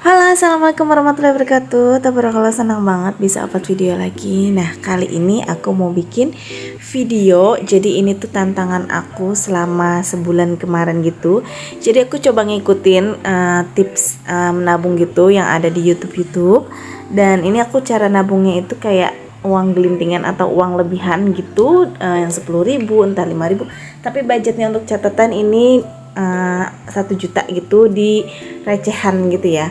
Halo, assalamualaikum warahmatullahi wabarakatuh. Tabarakallah, senang banget bisa upload video lagi. Nah, kali ini aku mau bikin video. Jadi ini tuh tantangan aku selama sebulan kemarin gitu. Jadi aku coba ngikutin tips menabung gitu yang ada di YouTube. Dan ini aku cara nabungnya itu kayak uang gelintingan atau uang lebihan gitu, yang 10.000 entah 5.000. Tapi budgetnya untuk catatan ini 1 juta gitu di recehan gitu ya.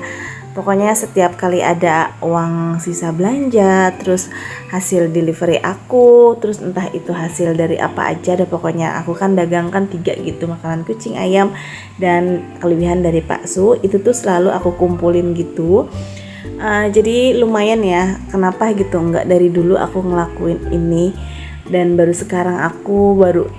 Pokoknya setiap kali ada uang sisa belanja, terus hasil delivery aku, terus entah itu hasil dari apa aja, dan pokoknya aku kan dagang kan 3 gitu, makanan kucing, ayam, dan kelebihan dari bakso, itu tuh selalu aku kumpulin gitu. Jadi lumayan ya, kenapa gitu, nggak dari dulu aku ngelakuin ini. Dan baru sekarang aku baru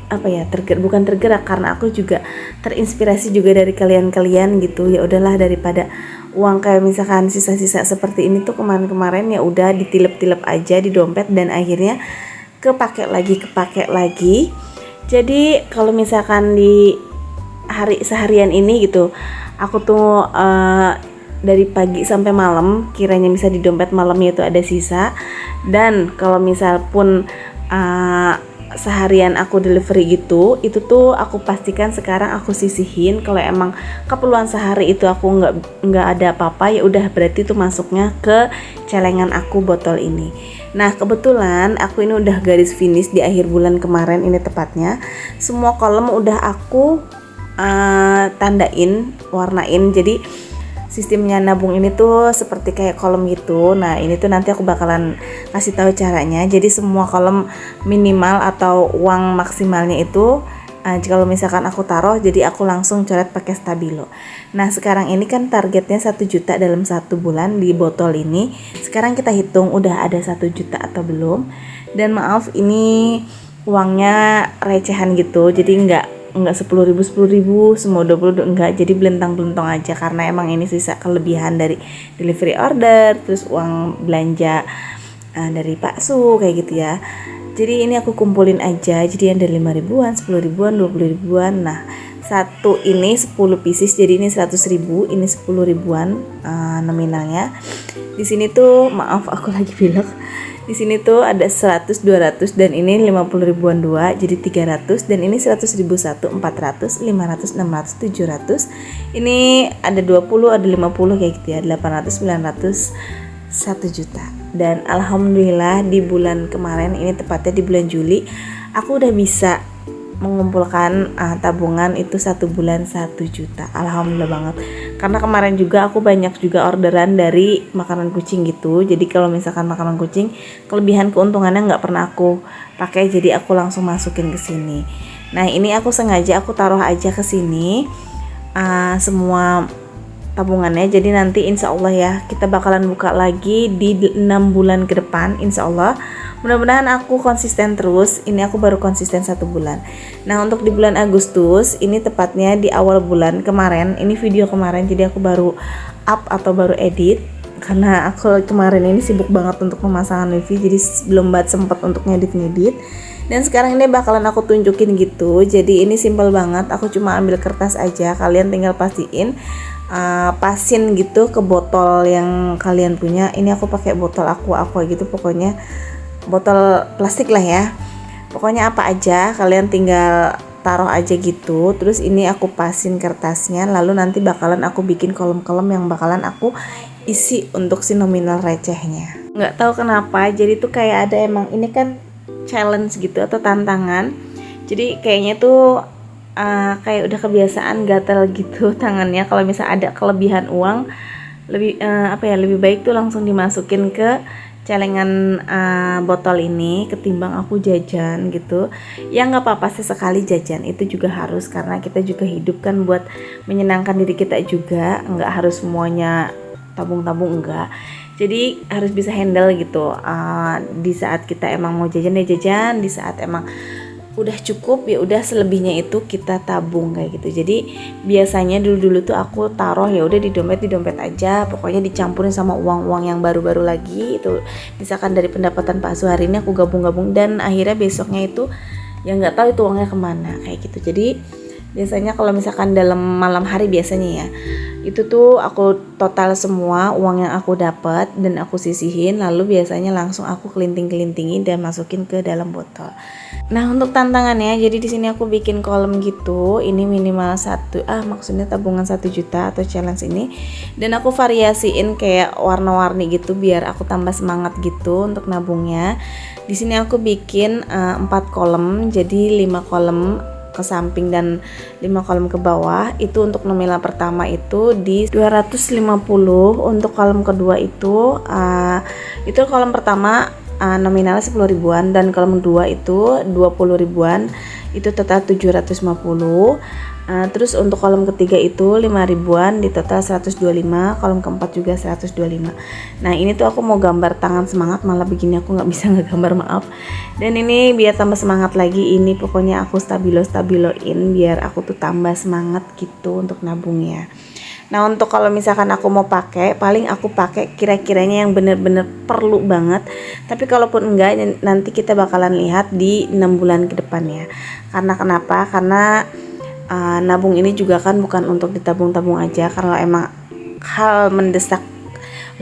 bukan tergerak, karena aku juga terinspirasi juga dari kalian gitu. Ya udahlah, daripada uang kayak misalkan sisa-sisa seperti ini tuh kemarin-kemarin, ya udah ditilep-tilep aja di dompet dan akhirnya kepake lagi. Jadi kalau misalkan di hari seharian ini gitu, aku tuh dari pagi sampai malam kiranya bisa di dompet malamnya itu ada sisa. Dan kalau misal pun seharian aku delivery gitu, itu tuh aku pastikan sekarang aku sisihin. Kalau emang keperluan sehari itu aku nggak ada apa-apa, ya udah berarti itu masuknya ke celengan aku botol ini. Nah, kebetulan aku ini udah garis finish di akhir bulan kemarin ini tepatnya. Semua kolom udah aku tandain, warnain. Jadi sistemnya nabung ini tuh seperti kayak kolom gitu. Nah, ini tuh nanti aku bakalan kasih tahu caranya. Jadi semua kolom minimal atau uang maksimalnya itu kalau misalkan aku taruh, jadi aku langsung coret pakai stabilo. Nah, sekarang ini kan targetnya 1 juta dalam 1 bulan di botol ini. Sekarang kita hitung udah ada 1 juta atau belum. Dan maaf, ini uangnya recehan gitu. Jadi enggak 10.000 semua 20 enggak, jadi belentang-belentong aja, karena emang ini sisa kelebihan dari delivery order, terus uang belanja dari Pak Su kayak gitu ya. Jadi ini aku kumpulin aja, jadi yang dari 5.000-an, 10.000-an, 20.000-an. Nah, satu ini 10 pieces, jadi ini 100.000, ini 10.000-an nominalnya. Di sini tuh maaf aku lagi bilang, di sini tuh ada 100, 200, dan ini 50.000-an 2, jadi 300, dan ini 100.000 1, 400, 500, 600, 700. Ini ada 20, ada 50 kayak gitu ya, 800, 900, 1 juta. Dan alhamdulillah di bulan kemarin ini, tepatnya di bulan Juli, aku udah bisa mengumpulkan tabungan itu 1 bulan 1 juta. Alhamdulillah banget. Karena kemarin juga aku banyak juga orderan dari makanan kucing gitu. Jadi kalau misalkan makanan kucing, kelebihan keuntungannya nggak pernah aku pakai, jadi aku langsung masukin ke sini. Nah, ini aku sengaja aku taruh aja ke sini semua tabungannya. Jadi nanti insya Allah ya, kita bakalan buka lagi di 6 bulan ke depan insya Allah. Mudah-mudahan aku konsisten terus. Ini aku baru konsisten 1 bulan. Nah, untuk di bulan Agustus ini, tepatnya di awal bulan kemarin, ini video kemarin, jadi aku baru up atau baru edit, karena aku kemarin ini sibuk banget untuk pemasangan wifi, jadi belum sempat untuk ngedit. Dan sekarang ini bakalan aku tunjukin gitu. Jadi ini simple banget, aku cuma ambil kertas aja, kalian tinggal pasin gitu ke botol yang kalian punya. Ini aku pakai botol aqua gitu, pokoknya botol plastik lah ya. Pokoknya apa aja kalian tinggal taruh aja gitu. Terus ini aku pasin kertasnya, lalu nanti bakalan aku bikin kolom-kolom yang bakalan aku isi untuk si nominal recehnya. Nggak tahu kenapa, jadi tuh kayak ada, emang ini kan challenge gitu atau tantangan. Jadi kayaknya tuh kayak udah kebiasaan gatel gitu tangannya. Kalau misalnya ada kelebihan uang, lebih baik tuh langsung dimasukin ke celengan botol ini ketimbang aku jajan gitu. Ya nggak apa-apa, sesekali jajan itu juga harus, karena kita juga hidup kan buat menyenangkan diri kita juga, nggak harus semuanya tabung-tabung, enggak. Jadi harus bisa handle gitu. Di saat kita emang mau jajan ya jajan, di saat emang udah cukup ya udah, selebihnya itu kita tabung kayak gitu. Jadi biasanya dulu tuh aku taruh ya udah di dompet aja, pokoknya dicampurin sama uang-uang yang baru-baru lagi itu, misalkan dari pendapatan Pak Su hari ini aku gabung-gabung, dan akhirnya besoknya itu ya nggak tahu itu uangnya kemana kayak gitu. Jadi Biasanya kalau misalkan dalam malam hari biasanya ya, itu tuh aku total semua uang yang aku dapat dan aku sisihin, lalu biasanya langsung aku kelinting-kelintingin dan masukin ke dalam botol. Nah, untuk tantangannya, jadi di sini aku bikin kolom gitu. Ini minimal maksudnya tabungan 1 juta atau challenge ini. Dan aku variasiin kayak warna-warni gitu biar aku tambah semangat gitu untuk nabungnya. Di sini aku bikin 4 kolom, jadi 5 kolom ke samping dan 5 kolom ke bawah. Itu untuk nominal pertama itu di 250. Untuk kolom kedua itu kolom pertama nominalnya 10 ribuan dan kolom kedua itu 20 ribuan, itu total 750. Terus untuk kolom ketiga itu 5 ribuan, di total 125. Kolom keempat juga 125. Nah, ini tuh aku mau gambar tangan semangat, malah begini aku nggak bisa ngegambar, maaf. Dan ini biar tambah semangat lagi, ini pokoknya aku stabiloin biar aku tuh tambah semangat gitu untuk nabungnya. Nah, untuk kalau misalkan aku mau pakai, paling aku pakai kira-kiranya yang bener-bener perlu banget. Tapi kalaupun enggak, nanti kita bakalan lihat di 6 bulan ke depan ya. Karena kenapa? Karena nabung ini juga kan bukan untuk ditabung-tabung aja. Kalau emang hal mendesak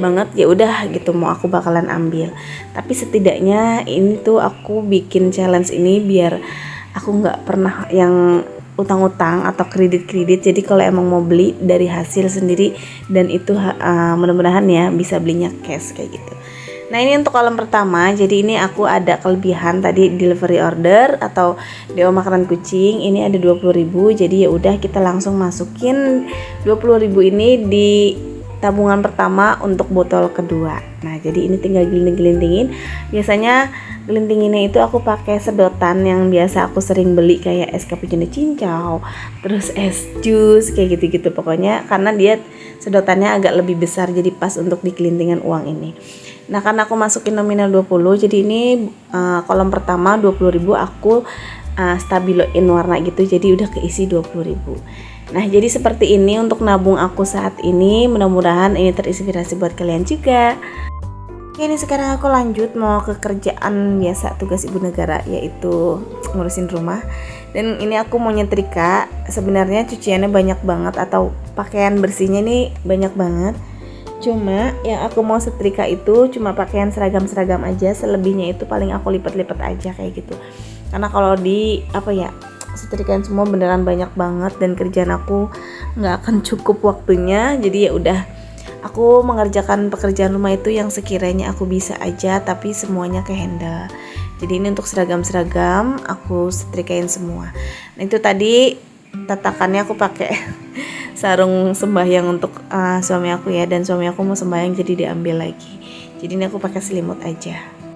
banget ya udah gitu, mau aku bakalan ambil. Tapi setidaknya ini tuh aku bikin challenge ini biar aku nggak pernah yang utang-utang atau kredit-kredit. Jadi kalau emang mau beli dari hasil sendiri, dan itu mudah-mudahan ya bisa belinya cash kayak gitu. Nah, ini untuk kolom pertama. Jadi ini aku ada kelebihan tadi delivery order atau DO makanan kucing. Ini ada 20.000. Jadi ya udah kita langsung masukin 20.000 ini di tabungan pertama untuk botol kedua. Nah, jadi ini tinggal gelinting-gelintingin. Biasanya gelintinginnya itu aku pakai sedotan yang biasa aku sering beli kayak es cappuccino cincau, terus es jus kayak gitu-gitu pokoknya, karena dia sedotannya agak lebih besar jadi pas untuk dikelintingan uang ini. Nah, karena aku masukin nominal 20, jadi ini kolom pertama 20.000 aku stabiloin warna gitu, jadi udah keisi 20.000. Nah, jadi seperti ini untuk nabung aku saat ini. Mudah-mudahan ini terinspirasi buat kalian juga. Oke, ini sekarang aku lanjut mau ke kerjaan biasa tugas ibu negara, yaitu ngurusin rumah. Dan ini aku mau nyetrika. Sebenarnya cuciannya banyak banget atau pakaian bersihnya nih banyak banget. Cuma yang aku mau setrika itu cuma pakaian seragam-seragam aja. Selebihnya itu paling aku lipat-lipat aja kayak gitu. Karena kalau setrikaan semua beneran banyak banget dan kerjaan aku nggak akan cukup waktunya. Jadi ya udah, aku mengerjakan pekerjaan rumah itu yang sekiranya aku bisa aja, tapi semuanya ke handle. Jadi ini untuk seragam-seragam aku setrikain semua. Nah, itu tadi tatakannya aku pakai sarung sembahyang untuk suami aku ya, dan suami aku mau sembahyang jadi diambil lagi. Jadi ini aku pakai selimut aja.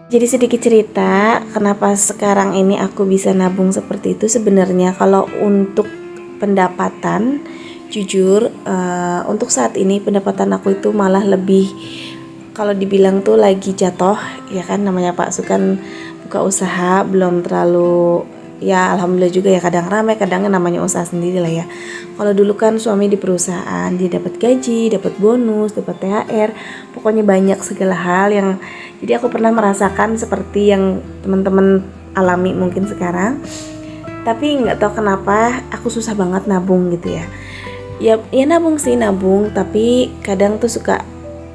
Jadi sedikit cerita kenapa sekarang ini aku bisa nabung seperti itu. Sebenarnya kalau untuk pendapatan, jujur untuk saat ini pendapatan aku itu malah lebih, kalau dibilang tuh lagi jatuh ya kan, namanya Pak Sukan buka usaha belum terlalu ya, alhamdulillah juga ya, kadang ramai kadang namanya usaha sendiri lah ya. Kalau dulu kan suami di perusahaan, dia dapat gaji, dapat bonus, dapat THR, pokoknya banyak segala hal yang, jadi aku pernah merasakan seperti yang teman-teman alami mungkin sekarang. Tapi nggak tahu kenapa aku susah banget nabung gitu ya. Ya nabung sih nabung, tapi kadang tuh suka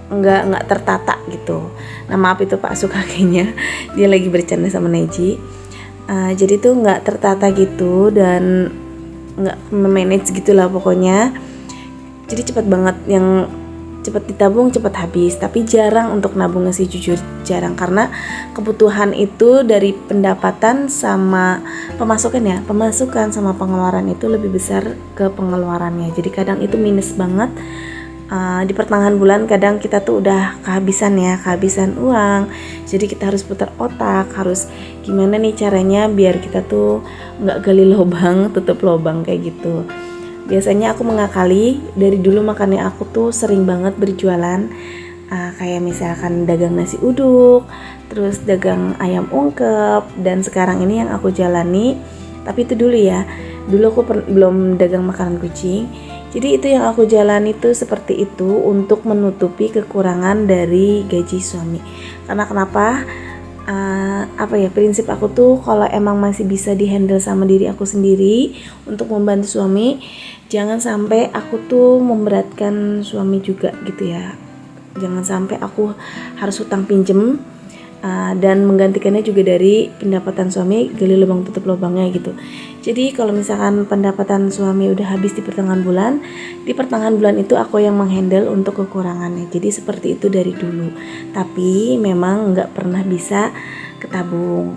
nggak tertata gitu. Nah, maaf itu Pak Suka kayaknya dia lagi bercanda sama Neji. Jadi tuh nggak tertata gitu dan nggak memanage gitulah pokoknya. Jadi cepat banget, yang cepat ditabung cepat habis, tapi jarang untuk nabungnya sih, jujur jarang, karena kebutuhan itu dari pendapatan sama pemasukan sama pengeluaran itu lebih besar ke pengeluarannya. Jadi kadang itu minus banget. Di pertengahan bulan kadang kita tuh udah kehabisan uang, jadi kita harus putar otak, harus gimana nih caranya biar kita tuh nggak gali lubang tutup lubang kayak gitu. Biasanya aku mengakali, dari dulu makanya aku tuh sering banget berjualan, kayak misalkan dagang nasi uduk, terus dagang ayam ungkep, dan sekarang ini yang aku jalani, tapi itu dulu ya, dulu aku belum dagang makanan kucing. Jadi itu yang aku jalani tuh seperti itu untuk menutupi kekurangan dari gaji suami. Karena kenapa? prinsip aku tuh kalau emang masih bisa dihandle sama diri aku sendiri untuk membantu suami, jangan sampai aku tuh memberatkan suami juga gitu ya. Jangan sampai aku harus hutang pinjem dan menggantikannya juga dari pendapatan suami, gali lubang tutup lubangnya gitu. Jadi kalau misalkan pendapatan suami udah habis di pertengahan bulan itu aku yang menghandle untuk kekurangannya. Jadi seperti itu dari dulu, tapi memang nggak pernah bisa ketabung.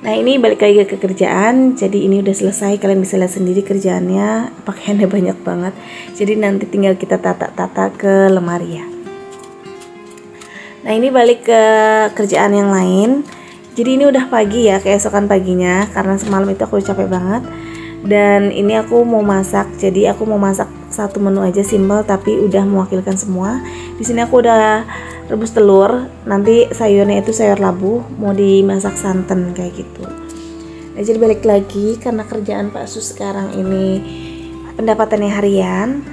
Nah ini balik lagi ke kerjaan. Jadi ini udah selesai, kalian bisa lihat sendiri kerjaannya, pakaiannya banyak banget. Jadi nanti tinggal kita tata-tata ke lemari ya. Nah ini balik ke kerjaan yang lain. Jadi ini udah pagi ya, keesokan paginya, karena semalam itu aku capek banget. Dan ini aku mau masak. Jadi aku mau masak satu menu aja simple tapi udah mewakilkan semua. Di sini aku udah rebus telur. Nanti sayurnya itu sayur labu, mau dimasak santan kayak gitu. Nah jadi balik lagi, karena kerjaan Pak Sus sekarang ini pendapatannya harian.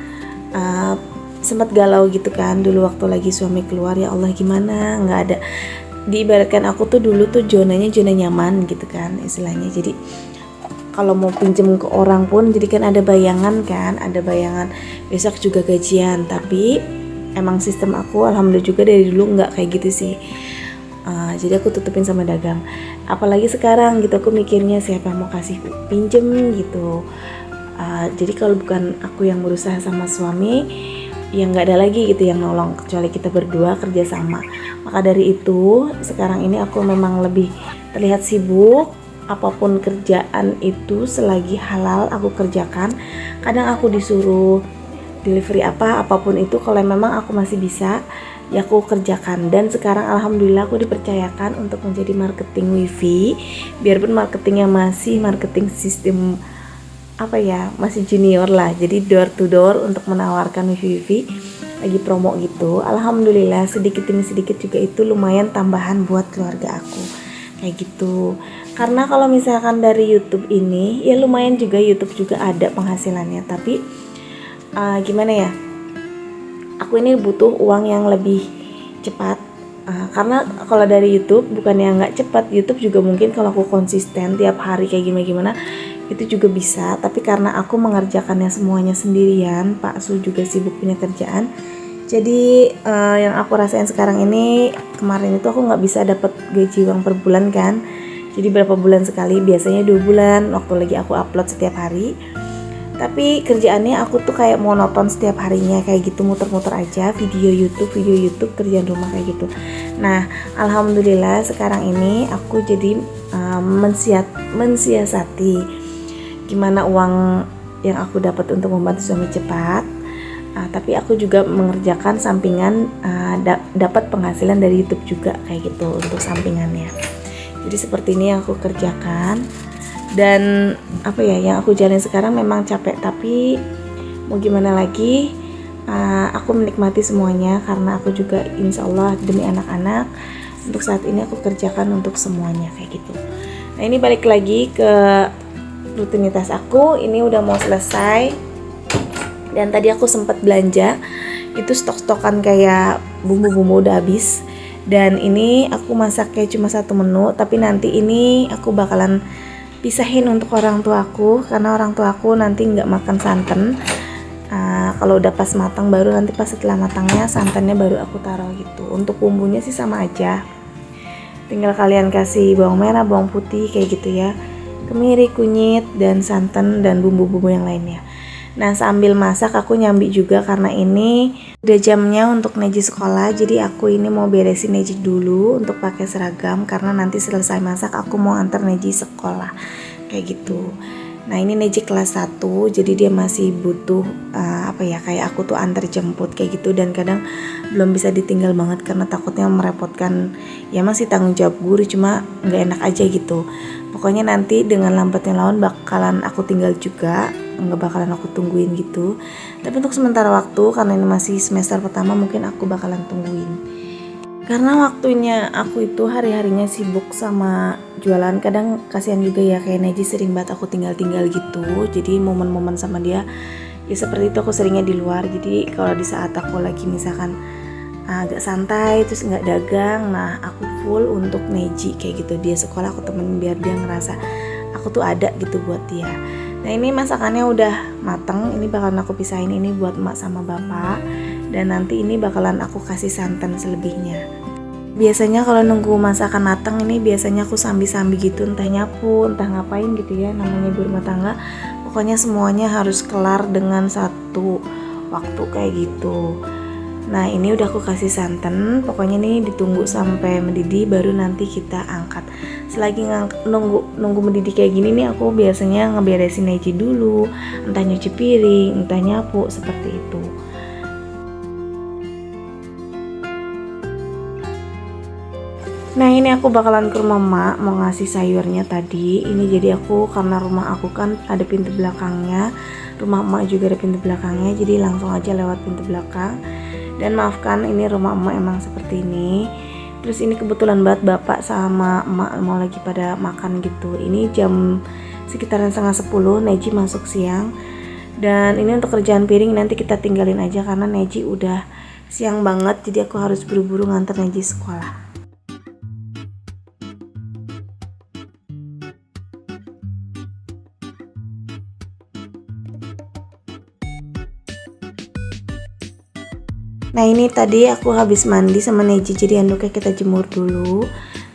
Sempat galau gitu kan dulu waktu lagi suami keluar, ya Allah gimana, nggak ada, diibaratkan aku tuh dulu tuh zona nyaman gitu kan istilahnya. Jadi kalau mau pinjem ke orang pun jadi kan ada bayangan besok juga gajian. Tapi emang sistem aku alhamdulillah juga dari dulu nggak kayak gitu sih. Jadi aku tutupin sama dagang. Apalagi sekarang gitu aku mikirnya siapa mau kasih pinjem gitu. Jadi kalau bukan aku yang berusaha sama suami, ya nggak ada lagi gitu yang nolong kecuali kita berdua kerja sama. Maka dari itu sekarang ini aku memang lebih terlihat sibuk. Apapun kerjaan itu selagi halal aku kerjakan. Kadang aku disuruh delivery apapun itu, kalau memang aku masih bisa ya aku kerjakan. Dan sekarang alhamdulillah aku dipercayakan untuk menjadi marketing wifi, biarpun marketingnya masih marketing sistem masih junior lah. Jadi door to door untuk menawarkan wifi lagi promo gitu. Alhamdulillah sedikit demi sedikit juga itu lumayan tambahan buat keluarga aku kayak gitu. Karena kalau misalkan dari YouTube ini ya lumayan juga, YouTube juga ada penghasilannya. Tapi gimana ya, aku ini butuh uang yang lebih cepat. Karena kalau dari YouTube bukannya nggak cepat, YouTube juga mungkin kalau aku konsisten tiap hari kayak gimana itu juga bisa. Tapi karena aku mengerjakannya semuanya sendirian, Pak Su juga sibuk punya kerjaan. Jadi yang aku rasain sekarang ini, kemarin itu aku nggak bisa dapat gaji uang per bulan kan. Jadi berapa bulan sekali, biasanya 2 bulan waktu lagi aku upload setiap hari. Tapi kerjaannya aku tuh kayak monoton setiap harinya kayak gitu, muter-muter aja video YouTube, kerjaan rumah kayak gitu. Nah alhamdulillah sekarang ini aku jadi mensiasati gimana uang yang aku dapat untuk membantu suami cepat, tapi aku juga mengerjakan sampingan, dapat penghasilan dari YouTube juga kayak gitu untuk sampingannya. Jadi seperti ini yang aku kerjakan. Dan yang aku jalani sekarang memang capek, tapi mau gimana lagi, aku menikmati semuanya karena aku juga insya Allah demi anak-anak untuk saat ini aku kerjakan untuk semuanya kayak gitu. Nah ini balik lagi ke rutinitas aku, ini udah mau selesai. Dan tadi aku sempat belanja, itu stok-stokan kayak bumbu-bumbu udah habis. Dan ini aku masaknya cuma satu menu, tapi nanti ini aku bakalan pisahin untuk orang tuaku, karena orang tuaku nanti nggak makan santan. Kalau udah pas matang baru, nanti pas setelah matangnya santannya baru aku taruh gitu. Untuk bumbunya sih sama aja, tinggal kalian kasih bawang merah, bawang putih kayak gitu ya, kemiri, kunyit, dan santan, dan bumbu-bumbu yang lainnya. Nah sambil masak aku nyambi juga karena ini udah jamnya untuk Neji sekolah. Jadi aku ini mau beresin Neji dulu untuk pakai seragam, karena nanti selesai masak aku mau antar Neji sekolah kayak gitu. Nah ini Neji kelas 1, jadi dia masih butuh kayak aku tuh antar jemput kayak gitu. Dan kadang belum bisa ditinggal banget karena takutnya merepotkan, ya masih tanggung jawab guru, cuma nggak enak aja gitu. Pokoknya nanti dengan lambatnya laun bakalan aku tinggal juga, nggak bakalan aku tungguin gitu. Tapi untuk sementara waktu, karena ini masih semester pertama, mungkin aku bakalan tungguin. Karena waktunya aku itu hari-harinya sibuk sama jualan. Kadang kasihan juga ya, kayak Neji sering banget aku tinggal-tinggal gitu. Jadi momen-momen sama dia ya seperti itu, aku seringnya di luar. Jadi kalau di saat aku lagi misalkan agak santai, terus nggak dagang. Nah aku full untuk Neji kayak gitu, dia sekolah aku temenin biar dia ngerasa aku tuh ada gitu buat dia. Nah ini masakannya udah mateng, ini bakalan aku pisahin ini buat emak sama bapak, dan nanti ini bakalan aku kasih santan selebihnya. Biasanya kalau nunggu masakan mateng ini biasanya aku sambi-sambi gitu, entah nyapu, entah ngapain gitu ya, namanya ibu rumah tangga. Pokoknya semuanya harus kelar dengan satu waktu kayak gitu. Nah ini udah aku kasih santan, pokoknya nih ditunggu sampai mendidih baru nanti kita angkat. Selagi nunggu mendidih kayak gini nih, aku biasanya ngeberesin Neji dulu, entah nyuci piring, entah nyapu, seperti itu. Nah ini aku bakalan ke rumah emak mau ngasih sayurnya tadi. Ini jadi aku, karena rumah aku kan ada pintu belakangnya, rumah emak juga ada pintu belakangnya, jadi langsung aja lewat pintu belakang. Dan maafkan ini rumah emak emang seperti ini. Terus ini kebetulan banget bapak sama emak mau lagi pada makan gitu. Ini jam sekitaran 9:30, Neji masuk siang. Dan ini untuk kerjaan piring nanti kita tinggalin aja karena Neji udah siang banget, jadi aku harus buru-buru nganter Neji sekolah. Nah ini tadi aku habis mandi sama Neji, jadi handuknya kita jemur dulu.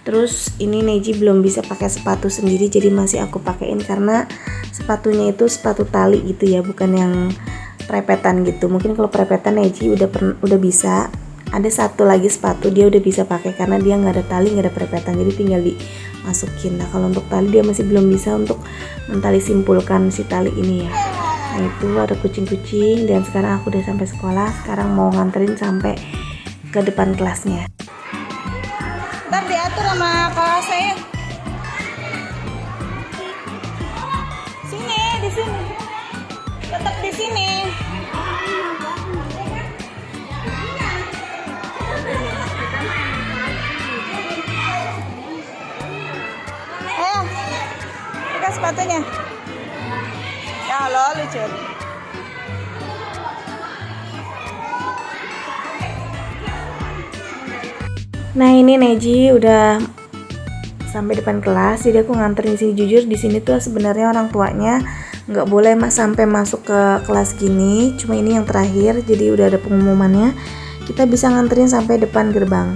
Terus ini Neji belum bisa pakai sepatu sendiri, jadi masih aku pakein karena sepatunya itu sepatu tali gitu ya, bukan yang prepetan gitu. Mungkin kalau prepetan Neji udah bisa. Ada satu lagi sepatu dia udah bisa pakai karena dia nggak ada tali, nggak ada prepetan, jadi tinggal dimasukin. Nah kalau untuk tali dia masih belum bisa untuk mentali simpulkan si tali ini ya. Nah itu ada kucing-kucing, dan sekarang aku udah sampai sekolah. Sekarang mau nganterin sampai ke depan kelasnya. Ntar diatur sama kakak saya. Sini, di sini. Tetap di sini. Ayo, pakai sepatunya. Ya lo lucu. Nah ini Neji udah sampai depan kelas, jadi aku nganterin sini. Jujur di sini tuh sebenarnya orang tuanya nggak boleh sampai masuk ke kelas gini, cuma ini yang terakhir, jadi udah ada pengumumannya. Kita bisa nganterin sampai depan gerbang.